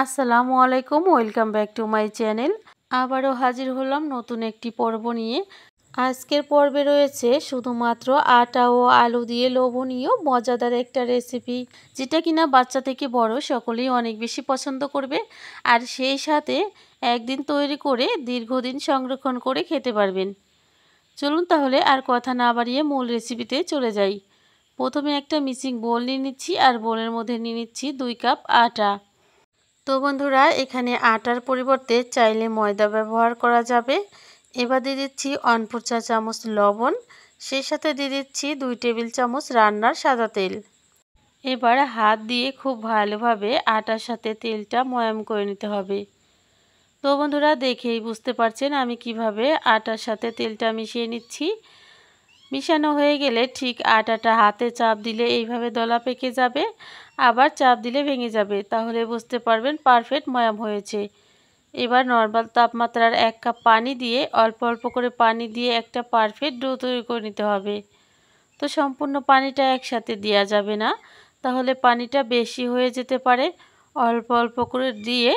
আসসালামু আলাইকুম, welcome back to my channel. আবারও হাজির হলাম নতুন একটি পর্ব নিয়ে। আজকের পর্বে রয়েছে শুধুমাত্র আটা ও আলু দিয়ে লোভনীয় মজাদার একটা রেসিপি, যেটা কিনা বাচ্চা থেকে বড় সকলেই অনেক বেশি পছন্দ করবে। আর সেই সাথে একদিন তৈরি করে দীর্ঘদিন সংরক্ষণ করে খেতে পারবেন। চলুন তাহলে আর কথা না বাড়িয়ে মূল রেসিপিতে চলে যাই। প্রথমে একটা মিক্সিং বোল নিয়ে নিচ্ছি, আর বোলের মধ্যে নিয়ে নিচ্ছি 2 কাপ আটা। তো বন্ধুরা, এখানে আটার পরিবর্তে চাইলে ময়দা ব্যবহার করা যাবে। এবার দিয়ে দিচ্ছি 1/4 চা চামচ লবণ, সেই সাথে দিয়ে দিচ্ছি 2 টেবিল চামচ রান্নার সাদা তেল। এবার হাত দিয়ে খুব ভালোভাবে আটার সাথে তেলটা ময়াম করে নিতে হবে। তো বন্ধুরা, দেখেই বুঝতে পারছেন আমি কিভাবে আটার সাথে তেলটা মিশিয়ে নিচ্ছি। মিশানো হয়ে গেলে ঠিক আটাটা হাতে চাপ দিলে এইভাবে দলা পেকে যাবে, আবার চাপ দিলে ভেঙে যাবে। তাহলে বুঝতে পারবেন পারফেক্ট ময়াম হয়েছে। এবার নর্মাল তাপমাত্রার 1 কাপ পানি দিয়ে অল্প অল্প করে পানি দিয়ে একটা পারফেক্ট ডো তৈরি করে নিতে হবে। তো সম্পূর্ণ পানিটা একসাথে দেওয়া যাবে না, তাহলে পানিটা বেশি হয়ে যেতে পারে। অল্প অল্প করে দিয়ে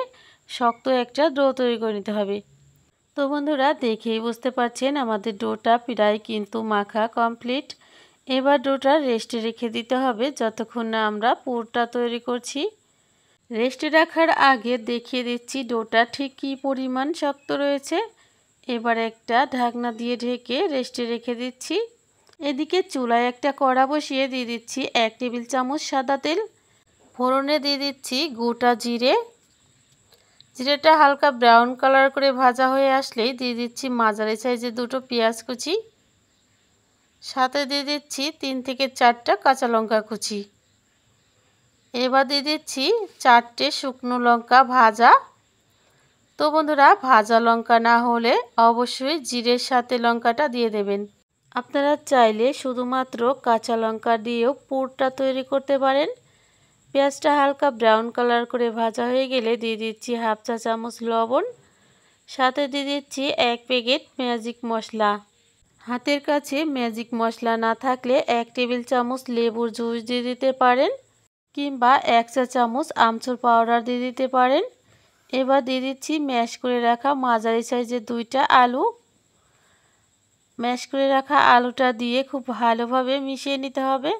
শক্ত একটা ডো তৈরি করে নিতে হবে। তো বন্ধুরা, দেখেই বুঝতে পারছেন আমাদের ডোটা প্রায় কিন্তু মাখা কমপ্লিট। এবার ডোটা রেস্টে রেখে দিতে হবে যতক্ষণ না আমরা পুরটা তৈরি করছি। রেস্টে রাখার আগে দেখিয়ে দিচ্ছি ডোটা ঠিক কী পরিমাণ শক্ত রয়েছে। এবার একটা ঢাকনা দিয়ে ঢেকে রেস্টে রেখে দিচ্ছি। এদিকে চুলায় একটা কড়া বসিয়ে দিয়ে দিচ্ছি 1 টেবিল চামচ সাদা তেল। ফোড়নে দিয়ে দিচ্ছি গোটা জিরে। জিরেটা হালকা ব্রাউন কালার করে ভাজা হয়ে আসলেই দিয়ে দিচ্ছি মাঝারি সাইজের 2টো পেঁয়াজ কুচি, সাথে দিয়ে দিচ্ছি 3 থেকে 4টা কাঁচা লঙ্কা কুচি। এবার দিয়ে দিচ্ছি 4টে শুকনো লঙ্কা ভাজা। তো বন্ধুরা, ভাজা লঙ্কা না হলে অবশ্যই জিরের সাথে লঙ্কাটা দিয়ে দেবেন। আপনারা চাইলে শুধুমাত্র কাঁচা লঙ্কা দিয়েও পুরটা তৈরি করতে পারেন। পেঁয়াজটা হালকা ব্রাউন কালার করে ভাজা হয়ে গেলে দিয়ে দিচ্ছি 1/2 চা চামচ লবণ, সাথে দিয়ে দিচ্ছি 1 প্যাকেট ম্যাজিক মশলা। হাতের কাছে ম্যাজিক মশলা না থাকলে 1 টেবিল চামচ লেবুর জুস দিয়ে দিতে পারেন, কিংবা 1 চা চামচ আমচুর পাউডার দিয়ে দিতে পারেন। এবার দিয়ে দিচ্ছি ম্যাশ করে রাখা মাঝারি সাইজের 2টা আলু। ম্যাশ করে রাখা আলুটা দিয়ে খুব ভালোভাবে মিশিয়ে নিতে হবে।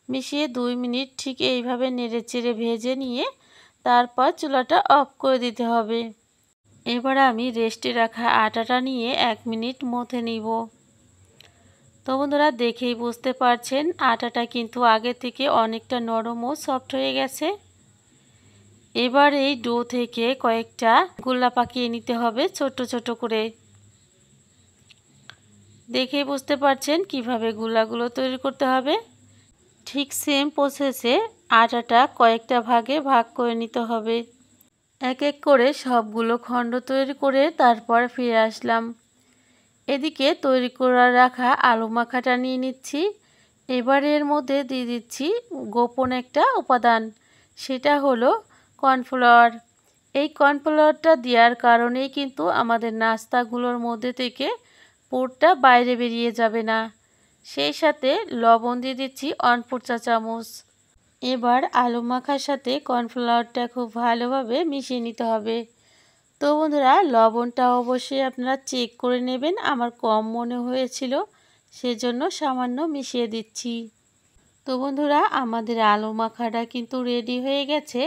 মিশিয়ে 2 মিনিট ঠিক এইভাবে নেড়েচেড়ে ভেজে নিয়ে তারপর চুলাটা অফ করে দিতে হবে। এবার আমি রেস্টে রাখা আটাটা নিয়ে 1 মিনিট মথে নিব। তো বন্ধুরা, দেখেই বুঝতে পারছেন আটাটা কিন্তু আগে থেকে অনেকটা নরম ও সফট হয়ে গেছে। এবার এই ডো থেকে কয়েকটা গোলা পাকিয়ে নিতে হবে ছোট ছোট করে। দেখেই বুঝতে পারছেন কিভাবে গোলাগুলো তৈরি করতে হবে। ঠিক সেম প্রসেসে আটাটা কয়েকটা ভাগে ভাগ করে নিতে হবে। এক এক করে সবগুলো খণ্ড তৈরি করে তারপর ফিরে আসলাম। এদিকে তৈরি করে রাখা আলু মাখাটা নিয়ে নিচ্ছি। এবার এর মধ্যে দিয়ে দিচ্ছি গোপন একটা উপাদান, সেটা হলো কর্নফ্লাওয়ার। এই কর্নফ্লাওয়ারটা দেওয়ার কারণেই কিন্তু আমাদের নাস্তাগুলোর মধ্যে থেকে পুরটা বাইরে বেরিয়ে যাবে না। সেই সাথে লবণ দিয়ে দিচ্ছি 1/4 চা চামচ। এবার আলু মাখার সাথে কর্নফ্লাওয়ারটা খুব ভালোভাবে মিশিয়ে নিতে হবে। তো বন্ধুরা, লবণটা অবশ্যই আপনারা চেক করে নেবেন। আমার কম মনে হয়েছিল, সেজন্য সামান্য মিশিয়ে দিচ্ছি। তো বন্ধুরা, আমাদের আলু মাখাটা কিন্তু রেডি হয়ে গেছে।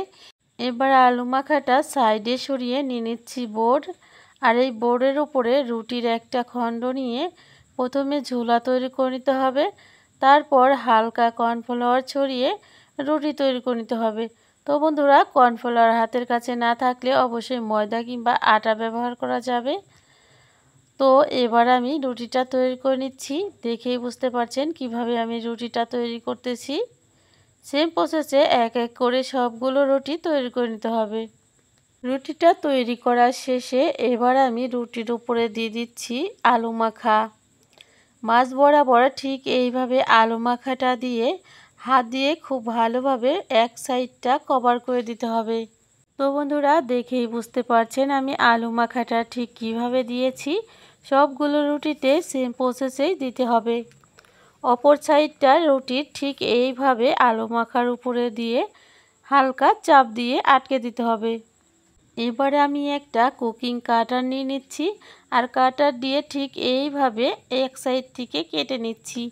এবার আলু মাখাটা সাইডে সরিয়ে নিয়ে নিচ্ছি বোর্ড। আর এই বোর্ডের উপরে রুটির একটা খণ্ড নিয়ে প্রথমে ঝোলা তৈরি করে নিতে হবে। তারপর হালকা কর্নফ্লাওয়ার ছড়িয়ে রুটি তৈরি করে নিতে হবে। তো বন্ধুরা, কর্নফ্লাওয়ার হাতের কাছে না থাকলে অবশ্যই ময়দা কিংবা আটা ব্যবহার করা যাবে। তো এবার আমি রুটিটা তৈরি করে নিচ্ছি। দেখেই বুঝতে পারছেন কিভাবে আমি রুটিটা তৈরি করতেছি। সেম প্রসেসে এক এক করে সবগুলো রুটি তৈরি করে নিতে হবে। রুটিটা তৈরি করার শেষে এবার আমি রুটির উপরে দিয়ে দিচ্ছি আলু মাখা। মাছ বরাবর ঠিক এইভাবে আলু মাখাটা দিয়ে হাত দিয়ে খুব ভালোভাবে এক সাইডটা কভার করে দিতে হবে। তো বন্ধুরা, দেখেই বুঝতে পারছেন আমি আলু মাখাটা ঠিক কিভাবে দিয়েছি। সবগুলো রুটিতে সেম প্রসেসেই দিতে হবে। অপর সাইডটা রুটির ঠিক এইভাবে আলু মাখার উপরে দিয়ে হালকা চাপ দিয়ে আটকে দিতে হবে। এবারে আমি একটা কুকিং কাটার নিয়ে নিচ্ছি আর কাটার দিয়ে ঠিক এইভাবে এক সাইড থেকে কেটে নিচ্ছি।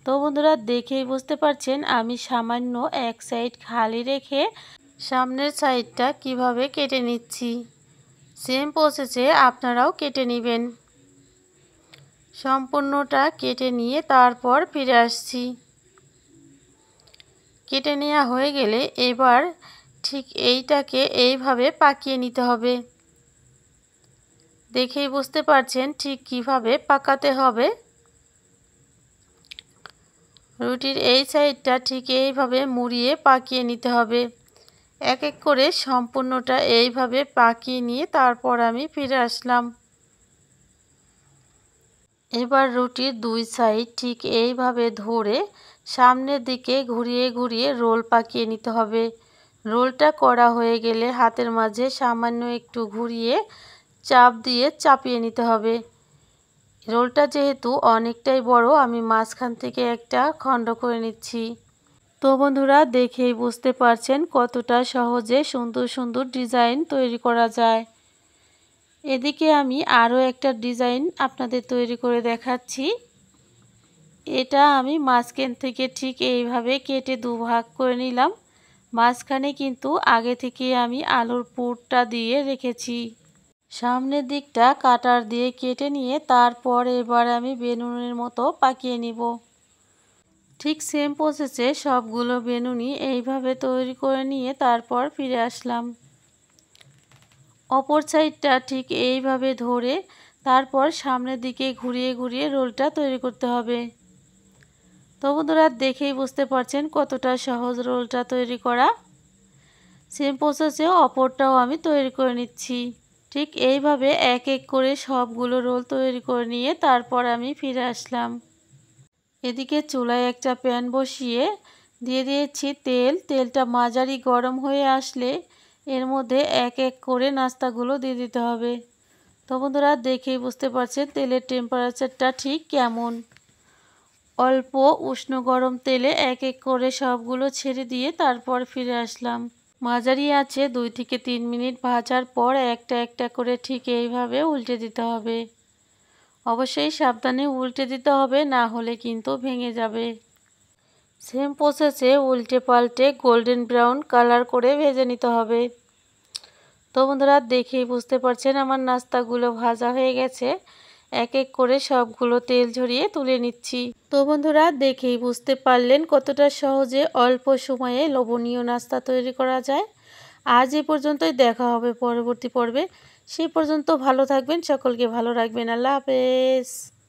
তো বন্ধুরা দেখেই বুঝতে পারছেন আমি সামান্য এক সাইড খালি রেখে সামনের সাইডটা কিভাবে কেটে নিচ্ছি। সেম প্রসেসে আপনারাও কেটে নেবেন। সম্পূর্ণটা কেটে নিয়ে তারপর ফিরে আসছি। কেটে নেওয়া হয়ে গেলে এবার ঠিক এইটাকে এইভাবে পাকিয়ে নিতে হবে। দেখেই বুঝতে পারছেন ঠিক কিভাবে পাকাতে হবে। রুটির এই সাইডটা ঠিক এইভাবে মুড়িয়ে পাকিয়ে নিতে হবে। এক এক করে সম্পূর্ণটা এইভাবে পাকিয়ে নিয়ে তারপর আমি ফিরে আসলাম। এবার রুটির দুই সাইড ঠিক এইভাবে ধরে সামনের দিকে ঘুরিয়ে ঘুরিয়ে রোল পাকিয়ে নিতে হবে। রোলটা করা হয়ে গেলে হাতের মাঝে সামান্য একটু ঘুরিয়ে চাপ দিয়ে চাপিয়ে নিতে হবে। রোলটা যেহেতু অনেকটাই বড় আমি মাঝখান থেকে একটা খণ্ড করে নিচ্ছি। তো বন্ধুরা দেখেই বুঝতে পারছেন কতটা সহজে সুন্দর সুন্দর ডিজাইন তৈরি করা যায়। এদিকে আমি আরও একটা ডিজাইন আপনাদের তৈরি করে দেখাচ্ছি। এটা আমি মাঝখান থেকে ঠিক এইভাবে কেটে দুভাগ করে নিলাম। মাঝখানে কিন্তু আগে থেকে আমি আলুর পুরটা দিয়ে রেখেছি। সামনের দিকটা কাটার দিয়ে কেটে নিয়ে তারপর এবার আমি বেলুনের মতো পাকিয়ে নিব। ঠিক সেম প্রসেসে সবগুলো বেলুনি এইভাবে তৈরি করে নিয়ে তারপর ফিরে আসলাম। অপর সাইডটা ঠিক এইভাবে ধরে তারপর সামনের দিকে ঘুরিয়ে ঘুরিয়ে রোলটা তৈরি করতে হবে। তো বন্ধুরা দেখেই বুঝতে পারছেন কতটা সহজ রোলটা তৈরি করা। সেম প্রসেসে অপরটাও আমি তৈরি করে নিচ্ছি। ঠিক এইভাবে এক এক করে সবগুলো রোল তৈরি করে নিয়ে তারপর আমি ফিরে আসলাম। এদিকে চুলায় একটা প্যান বসিয়ে দিয়ে দিয়েছি তেল। তেলটা মাঝারি গরম হয়ে আসলে এর মধ্যে এক এক করে নাস্তাগুলো দিয়ে দিতে হবে। তো বন্ধুরা দেখেই বুঝতে পারছেন তেলের টেম্পারেচারটা ঠিক কেমন। অল্প উষ্ণ গরম তেলে এক এক করে সবগুলো ছেড়ে দিয়ে তারপর ফিরে আসলাম। মাঝারি আঁচে 2 থেকে 3 মিনিট ভাজার পর একটা একটা করে ঠিক এইভাবে উল্টে দিতে হবে। অবশ্যই সাবধানে উল্টে দিতে হবে, না হলে কিন্তু ভেঙে যাবে। সেম প্রসেসে উল্টে পাল্টে গোল্ডেন ব্রাউন কালার করে ভেজে নিতে হবে। তো বন্ধুরা দেখেই বুঝতে পারছেন আমার নাস্তাগুলো ভাজা হয়ে গেছে। এক এক করে সবগুলো তেল ঝরিয়ে তুলে নিচ্ছি। তো বন্ধুরা দেখেই বুঝতে পারলেন কতটা সহজে অল্প সময়ে লোভনীয় নাস্তা তৈরি করা যায়। আজ এ পর্যন্তই, দেখা হবে পরবর্তী পর্বে। সেই পর্যন্ত ভালো থাকবেন, সকলকে ভালো রাখবেন। আল্লাহ হাফেজ।